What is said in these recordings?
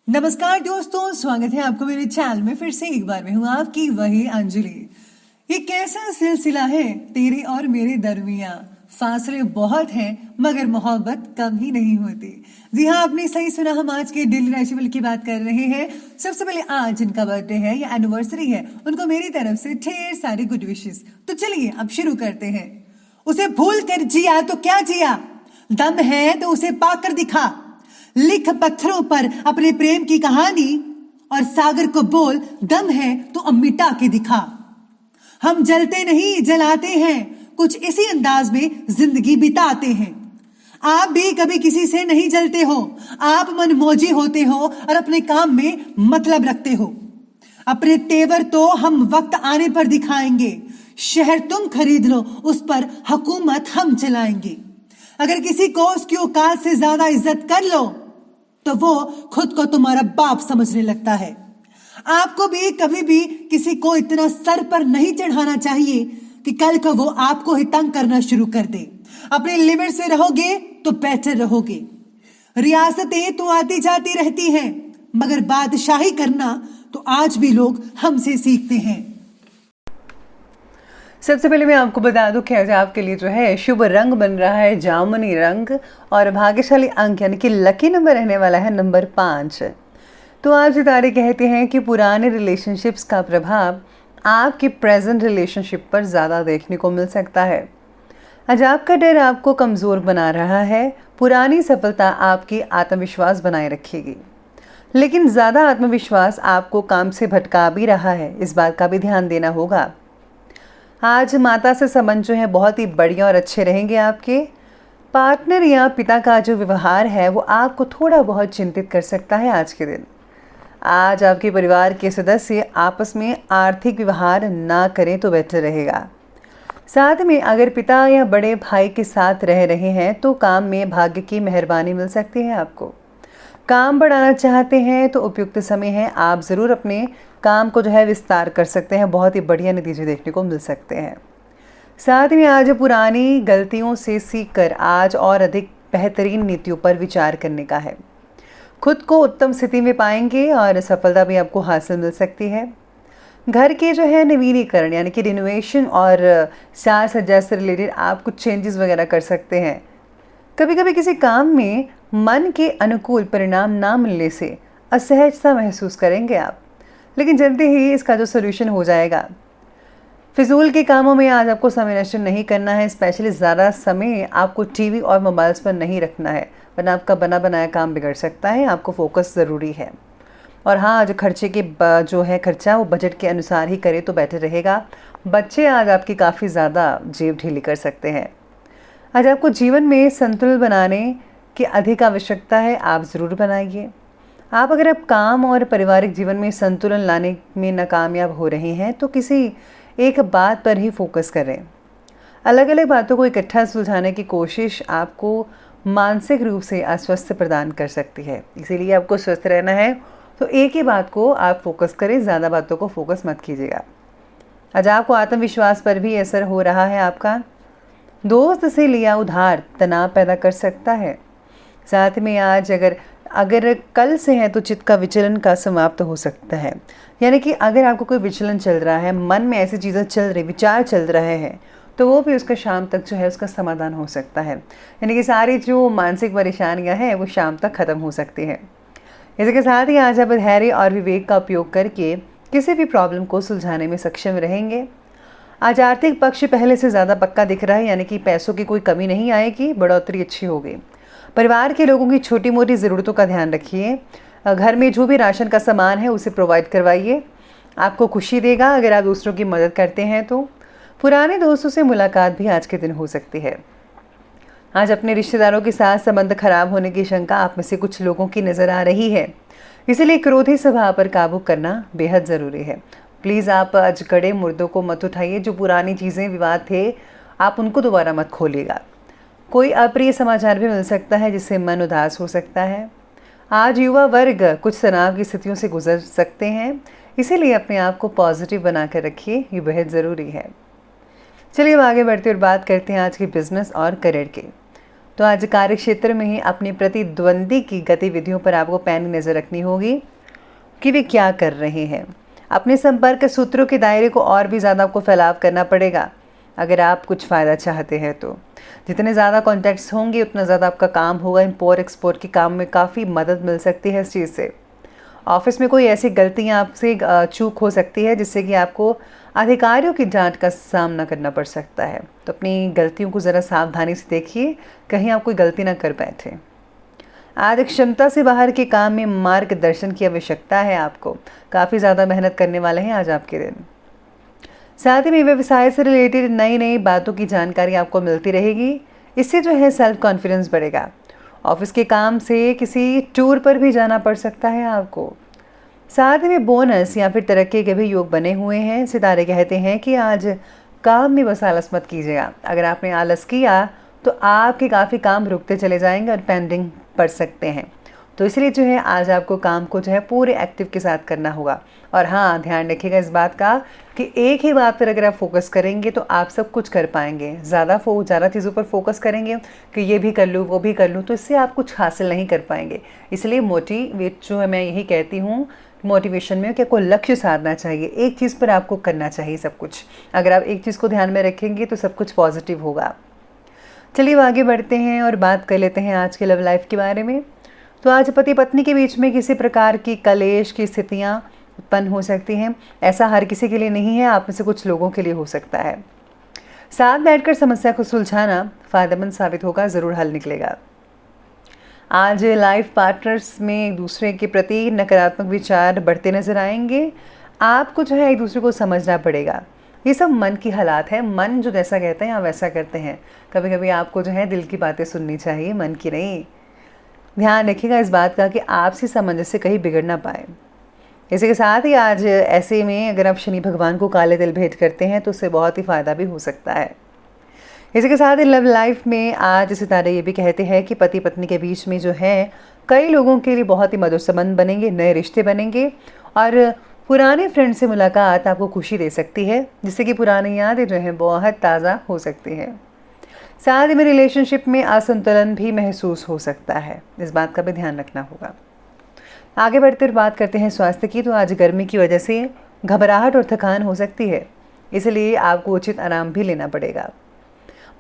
नमस्कार दोस्तों, स्वागत है आपको मेरे चैनल में। फिर से एक बार मैं हूँ आपकी वही अंजलि। ये कैसा सिलसिला है तेरे और मेरे दरमियां, फासले बहुत हैं मगर मोहब्बत कम ही नहीं होती। जी हाँ, आपने सही सुना, हम आज के डेली राशिफल की बात कर रहे हैं। सबसे पहले आज जिनका बर्थडे है या एनिवर्सरी है, उनको मेरी तरफ से ढेर सारी गुड विशेस। तो चलिए अब शुरू करते हैं। उसे भूल कर जिया तो क्या जिया, दम है तो उसे पाकर दिखा। लिख पत्थरों पर अपने प्रेम की कहानी और सागर को बोल, दम है तो अब मिटा के दिखा। हम जलते नहीं जलाते हैं, कुछ इसी अंदाज में जिंदगी बिताते हैं। आप भी कभी किसी से नहीं जलते हो, आप मनमौजी होते हो और अपने काम में मतलब रखते हो। अपने तेवर तो हम वक्त आने पर दिखाएंगे, शहर तुम खरीद लो, उस पर हुकूमत हम चलाएंगे। अगर किसी को उसकी औकात से ज्यादा इज्जत कर लो तो वो खुद को तुम्हारा बाप समझने लगता है। आपको भी कभी भी किसी को इतना सर पर नहीं चढ़ाना चाहिए कि कल को वो आपको ही तंग करना शुरू कर दे। अपने लिमिट से रहोगे तो बेहतर रहोगे। रियासतें तो आती जाती रहती हैं, मगर बादशाही करना तो आज भी लोग हमसे सीखते हैं। सबसे पहले मैं आपको बता दूं कि आज आपके लिए जो है शुभ रंग बन रहा है जामुनी रंग, और भाग्यशाली अंक यानी कि लकी नंबर रहने वाला है नंबर 5। तो आज सितारे कहते हैं कि पुराने रिलेशनशिप्स का प्रभाव आपकी प्रेजेंट रिलेशनशिप पर ज़्यादा देखने को मिल सकता है। आज आपका डर आपको कमज़ोर बना रहा है। पुरानी सफलता आपकी आत्मविश्वास बनाए रखेगी, लेकिन ज़्यादा आत्मविश्वास आपको काम से भटका भी रहा है, इस बात का भी ध्यान देना होगा। आज माता से संबंध जो है बहुत ही बढ़िया और अच्छे रहेंगे। आपके पार्टनर या पिता का जो व्यवहार है वो आपको थोड़ा बहुत चिंतित कर सकता है आज के दिन। आज आपके परिवार के सदस्य आपस में आर्थिक व्यवहार ना करें तो बेहतर रहेगा। साथ में अगर पिता या बड़े भाई के साथ रह रहे हैं तो काम में भाग्य की मेहरबानी मिल सकती है। आपको काम बढ़ाना चाहते हैं तो उपयुक्त समय है, आप ज़रूर अपने काम को जो है विस्तार कर सकते हैं। बहुत ही बढ़िया नतीजे देखने को मिल सकते हैं। साथ में आज पुरानी गलतियों से सीखकर आज और अधिक बेहतरीन नीतियों पर विचार करने का है। खुद को उत्तम स्थिति में पाएंगे और सफलता भी आपको हासिल मिल सकती है। घर के जो है नवीनीकरण यानी कि रिनोवेशन और साज सज्जा से रिलेटेड आप कुछ चेंजेस वगैरह कर सकते हैं। कभी कभी किसी काम में मन के अनुकूल परिणाम ना मिलने से असहजता महसूस करेंगे आप, लेकिन जल्दी ही इसका जो सोल्यूशन हो जाएगा। फिजूल के कामों में आज आपको समय नष्ट नहीं करना है। स्पेशली ज़्यादा समय आपको टीवी और मोबाइल्स पर नहीं रखना है, वरना आपका बना बनाया काम बिगड़ सकता है। आपको फोकस ज़रूरी है। और हाँ, आज खर्चे के जो है खर्चा वो बजट के अनुसार ही करे तो बेटर रहेगा। बच्चे आज आपकी काफ़ी ज़्यादा जेब ढीली कर सकते हैं। आज आपको जीवन में संतुलन बनाने की अधिक आवश्यकता है, आप ज़रूर बनाइए। आप अगर आप काम और पारिवारिक जीवन में संतुलन लाने में नाकामयाब हो रहे हैं तो किसी एक बात पर ही फोकस करें। अलग अलग बातों को इकट्ठा सुलझाने की कोशिश आपको मानसिक रूप से अस्वस्थ प्रदान कर सकती है। इसीलिए आपको स्वस्थ रहना है तो एक ही बात को आप फोकस करें, ज़्यादा बातों को फोकस मत कीजिएगा। आज आपको आत्मविश्वास पर भी असर हो रहा है। आपका दोस्त से लिया उधार तनाव पैदा कर सकता है। साथ में आज अगर कल से है तो चित्त का विचलन का समाप्त हो सकता है। यानी कि अगर आपको कोई विचलन चल रहा है, मन में ऐसी चीज़ें चल रही, विचार चल रहे हैं, तो वो भी उसका शाम तक जो है उसका समाधान हो सकता है। यानी कि सारी जो मानसिक परेशानियां हैं वो शाम तक ख़त्म हो सकती हैं। इसके साथ ही आज आप धैर्य और विवेक का उपयोग करके किसी भी प्रॉब्लम को सुलझाने में सक्षम रहेंगे। आज आर्थिक पक्ष पहले से ज़्यादा पक्का दिख रहा है, यानी कि पैसों की कोई कमी नहीं आएगी, बढ़ोतरी अच्छी होगी। परिवार के लोगों की छोटी मोटी ज़रूरतों का ध्यान रखिए। घर में जो भी राशन का सामान है उसे प्रोवाइड करवाइए, आपको खुशी देगा अगर आप दूसरों की मदद करते हैं तो। पुराने दोस्तों से मुलाकात भी आज के दिन हो सकती है। आज अपने रिश्तेदारों के साथ संबंध खराब होने की शंका आप में से कुछ लोगों की नज़र आ रही है, इसलिए क्रोधी स्वभाव पर काबू करना बेहद ज़रूरी है। प्लीज़ आप आज कड़े मुर्दों को मत उठाइए। जो पुरानी चीज़ें विवाद थे आप उनको दोबारा मत खोलिएगा। कोई अप्रिय समाचार भी मिल सकता है जिससे मन उदास हो सकता है। आज युवा वर्ग कुछ तनाव की स्थितियों से गुजर सकते हैं, इसीलिए अपने आप को पॉजिटिव बनाकर रखिए, ये बेहद ज़रूरी है। चलिए अब आगे बढ़ते और बात करते हैं आज के बिजनेस और करियर के। तो आज कार्य क्षेत्र में ही अपने प्रतिद्वंदी की गतिविधियों पर आपको पैनी नज़र रखनी होगी कि वे क्या कर रहे हैं। अपने संपर्क सूत्रों के दायरे को और भी ज़्यादा आपको फैलाव करना पड़ेगा अगर आप कुछ फ़ायदा चाहते हैं तो। जितने ज़्यादा कॉन्टैक्ट्स होंगे उतना ज़्यादा आपका काम होगा। इम्पोर्ट एक्सपोर्ट के काम में काफ़ी मदद मिल सकती है इस चीज़ से। ऑफिस में कोई ऐसी गलतियाँ आपसे चूक हो सकती है जिससे कि आपको अधिकारियों की डांट का सामना करना पड़ सकता है। तो अपनी गलतियों को ज़रा सावधानी से देखिए, कहीं आप कोई गलती ना कर बैठे। आज क्षमता से बाहर के काम में मार्गदर्शन की आवश्यकता है आपको। काफ़ी ज़्यादा मेहनत करने वाले हैं आज आपके दिन। साथ ही में व्यवसाय से रिलेटेड नई नई बातों की जानकारी आपको मिलती रहेगी। इससे जो है सेल्फ कॉन्फिडेंस बढ़ेगा। ऑफिस के काम से किसी टूर पर भी जाना पड़ सकता है आपको। साथ ही में बोनस या फिर तरक्की के भी योग बने हुए हैं। सितारे कहते हैं कि आज काम में बस आलस मत कीजिएगा। अगर आपने आलस किया तो आपके काफ़ी काम रुकते चले जाएंगे और पेंडिंग पड़ सकते हैं। तो इसलिए जो है आज आपको काम को जो है पूरे एक्टिव के साथ करना होगा। और हाँ, ध्यान रखिएगा इस बात का कि एक ही बात पर अगर आप फोकस करेंगे तो आप सब कुछ कर पाएंगे। ज़्यादा चीज़ों पर फोकस करेंगे कि ये भी कर लूँ वो भी कर लूँ, तो इससे आप कुछ हासिल नहीं कर पाएंगे। इसलिए मोटिवेट जो है, मैं यही कहती हूँ मोटिवेशन में कि आपको लक्ष्य साधना चाहिए। एक चीज़ पर आपको करना चाहिए सब कुछ। अगर आप एक चीज़ को ध्यान में रखेंगे तो सब कुछ पॉजिटिव होगा। चलिए आगे बढ़ते हैं और बात कर लेते हैं आज के लव लाइफ के बारे में। तो आज पति पत्नी के बीच में किसी प्रकार की कलेश की स्थितियां उत्पन्न हो सकती हैं। ऐसा हर किसी के लिए नहीं है, आप में से कुछ लोगों के लिए हो सकता है। साथ बैठकर समस्या को सुलझाना फायदेमंद साबित होगा, ज़रूर हल निकलेगा। आज लाइफ पार्टनर्स में एक दूसरे के प्रति नकारात्मक विचार बढ़ते नजर आएंगे। आपको जो है एक दूसरे को समझना पड़ेगा। ये सब मन की हालात है। मन जो जैसा कहते हैं आप वैसा करते हैं। कभी कभी आपको जो है दिल की बातें सुननी चाहिए, मन की नहीं। ध्यान रखिएगा इस बात का कि आपसी सामंजस्य कहीं बिगड़ ना पाए। इसी के साथ ही आज ऐसे में अगर आप शनि भगवान को काले तिल भेंट करते हैं तो उससे बहुत ही फ़ायदा भी हो सकता है। इसी के साथ ही लव लाइफ में आज सितारे ये भी कहते हैं कि पति पत्नी के बीच में जो है कई लोगों के लिए बहुत ही मधुर संबंध बनेंगे, नए रिश्ते बनेंगे और पुराने फ्रेंड से मुलाकात आपको खुशी दे सकती है, जिससे कि पुरानी यादें जो हैं बहुत ताज़ा हो सकती हैं। साथ ही में रिलेशनशिप में असंतुलन भी महसूस हो सकता है, इस बात का भी ध्यान रखना होगा। आगे बढ़ते हुए बात करते हैं स्वास्थ्य की। तो आज गर्मी की वजह से घबराहट और थकान हो सकती है, इसलिए आपको उचित आराम भी लेना पड़ेगा।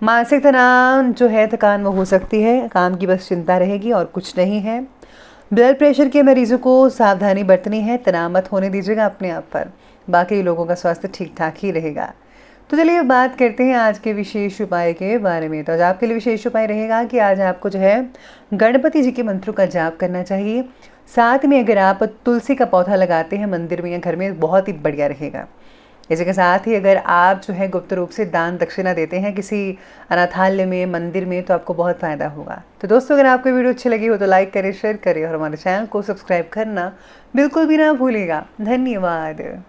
मानसिक तनाव जो है, थकान वो हो सकती है, काम की बस चिंता रहेगी और कुछ नहीं है। ब्लड प्रेशर के मरीजों को सावधानी बरतनी है, तनाव मत होने दीजिएगा अपने आप पर। बाकी लोगों का स्वास्थ्य ठीक ठाक ही रहेगा। तो चलिए बात करते हैं आज के विशेष उपाय के बारे में। तो आज आपके लिए विशेष उपाय रहेगा कि आज आपको जो है गणपति जी के मंत्रों का जाप करना चाहिए। साथ में अगर आप तुलसी का पौधा लगाते हैं मंदिर में या घर में, बहुत ही बढ़िया रहेगा। इसी के साथ ही अगर आप जो है गुप्त रूप से दान दक्षिणा देते हैं किसी अनाथालय में, मंदिर में, तो आपको बहुत फ़ायदा होगा। तो दोस्तों, अगर आपको वीडियो अच्छी लगी हो तो लाइक करें, शेयर करें और हमारे चैनल को सब्सक्राइब करना बिल्कुल भी ना भूलिएगा। धन्यवाद।